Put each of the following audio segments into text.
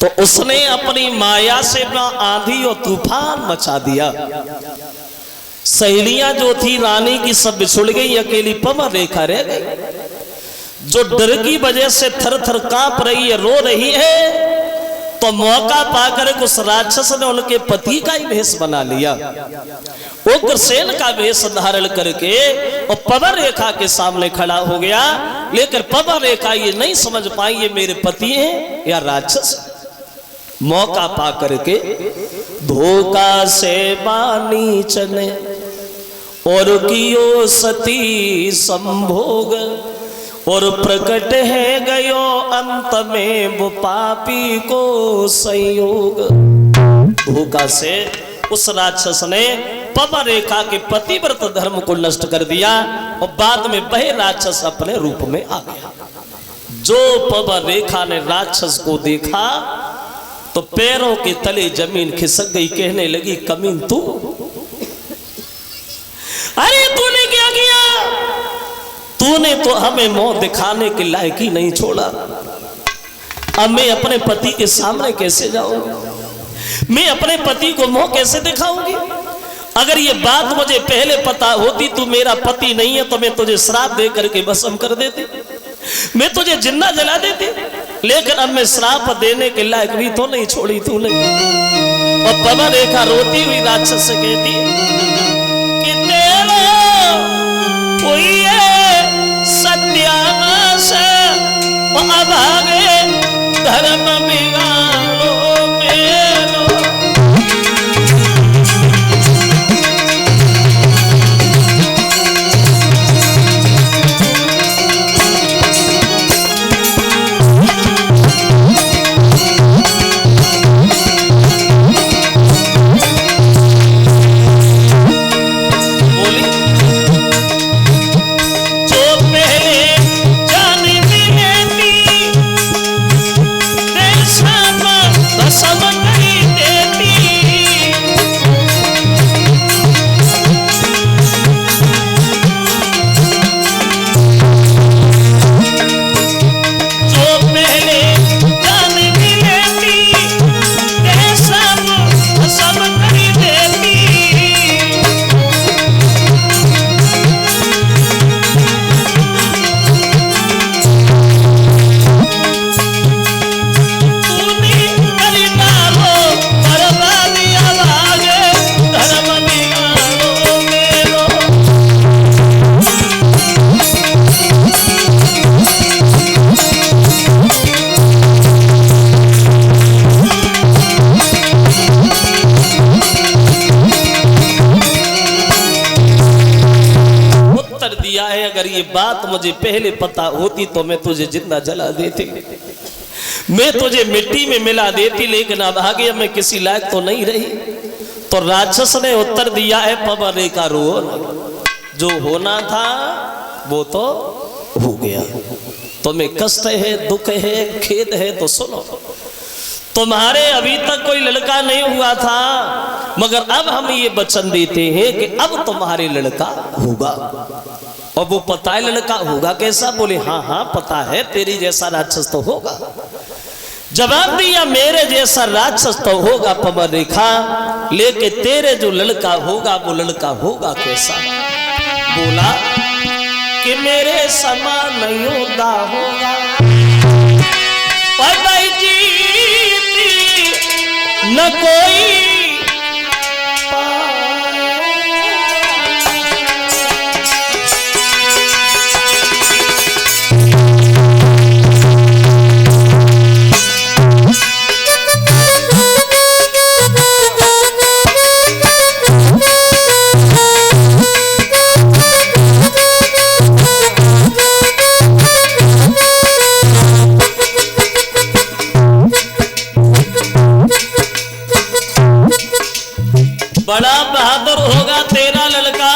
तो उसने अपनी माया से ना आंधी और तूफान मचा दिया। सहेलियां जो थी रानी की सब बिछुड़ गई, अकेली पवन रेखा रह गई, जो डर की वजह से थर थर कांप रही है, रो रही है। तो मौका पाकर उस राक्षस ने उनके पति का ही भेष बना लिया, उग्रसेन का वेश धारण करके और पवन रेखा के सामने खड़ा हो गया। लेकिन पवन रेखा ये नहीं समझ पाई ये मेरे पति हैं या राक्षस। मौका पा करके धोखा से बानी चले और कियो सती संभोग, और प्रकट है गयो अंत में वो पापी को संयोग। धोखा से उस राक्षस ने पवन रेखा के पतिव्रत धर्म को नष्ट कर दिया और बाद में वह राक्षस अपने रूप में आ गया। जो पवन रेखा ने राक्षस को देखा तो पैरों के तले जमीन खिसक गई, कहने लगी कमीन तू, अरे तूने क्या किया? तूने तो हमें मुंह दिखाने के लायक ही नहीं छोड़ा। अब मैं अपने पति के सामने कैसे जाऊंगी? मैं अपने पति को मुंह कैसे दिखाऊंगी? अगर ये बात मुझे पहले पता होती तू मेरा पति नहीं है तो मैं तुझे श्राप दे करके भस्म कर देती, मैं तुझे जिंदा जला देती। लेकिन अब मैं श्राप देने के लायक भी तो नहीं छोड़ी तूने। और पवन रेखा रोती हुई राक्षस से कहती कि तेरा कोई सत्यानाश अभागे धर्म बिगाड़ो मेरो। अगर ये बात मुझे पहले पता होती तो मैं तुझे जिंदा जला देती, मैं तुझे मिट्टी में मिला देती, लेकिन अब आगे मैं किसी लायक तो नहीं रही। तो राक्षस ने उत्तर दिया है पवन रेखा रो, जो होना था वो तो हो गया। तुम्हें कष्ट है, दुख है, खेद है तो सुनो, तुम्हारे अभी तक कोई लड़का नहीं हुआ था, मगर अब हम ये वचन देते हैं कि अब तुम्हारे लड़का होगा। और वो पता है लड़का होगा कैसा? बोले हाँ हाँ पता है, तेरी जैसा राक्षस तो होगा। जवाब दिया मेरे जैसा राक्षस तो होगा पवन रेखा, लेकिन तेरे जो लड़का होगा वो लड़का होगा कैसा? बोला कि मेरे समान योद्धा होगा, पर जीती न कोई बड़ा बहादुर होगा तेरा लड़का।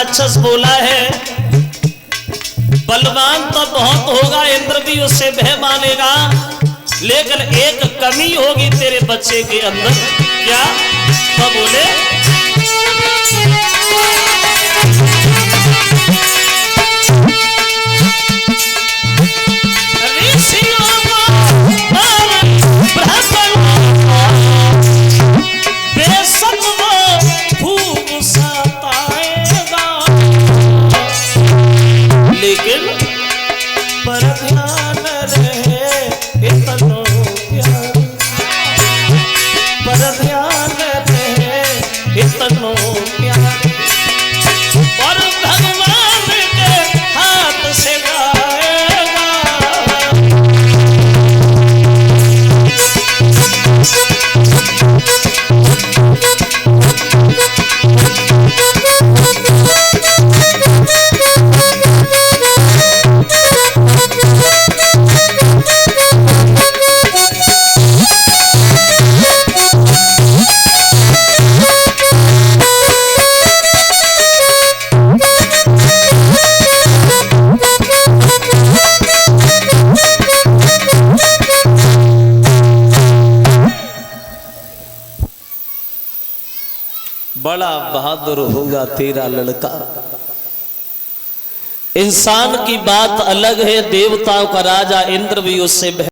राक्षस बोला है बलवान तो बहुत होगा, इंद्र भी उससे भय मानेगा, लेकिन एक कमी होगी तेरे बच्चे के अंदर। क्या? तो बोले लेकिन पर ध्यान रहे इतनो प्यार, पर ध्यान रहे इतनो प्यार, और भगवान के हाथ से गाएगा। बड़ा बहादुर होगा तेरा लड़का। इंसान की बात अलग है, देवताओं का राजा इंद्र भी उससे